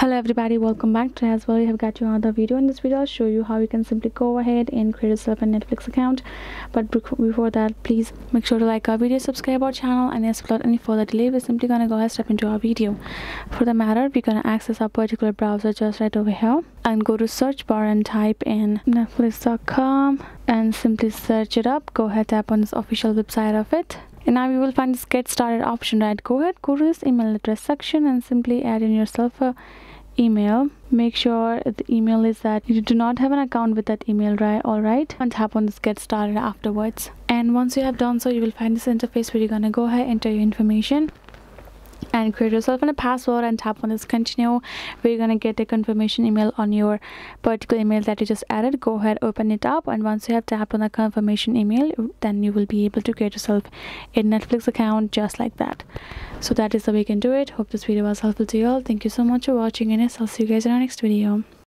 Hello everybody, welcome back. Today as well we have got you another video. In this video I'll show you how you can simply go ahead and create yourself a Netflix account. But before that, please make sure to like our video, subscribe our channel, and yes, without any further delay, we're simply gonna go ahead step into our video. For the matter, we're gonna access our particular browser just right over here and go to search bar and type in netflix.com and simply search it up. Go ahead, tap on this official website of it. And now you will find this get started option, right? Go ahead, go to this email address section and simply add in yourself a email. Make sure the email is that you do not have an account with that email, right? All right, and tap on this get started afterwards. And once you have done so, you will find this interface where you're gonna go ahead, enter your information and create yourself a password and tap on this continue, where you're gonna get a confirmation email on your particular email that you just added. Go ahead, open it up, and once you have tapped on the confirmation email, then you will be able to create yourself a Netflix account just like that. So that is the way you can do it. Hope this video was helpful to you all. Thank you so much for watching, and yes, I'll see you guys in our next video.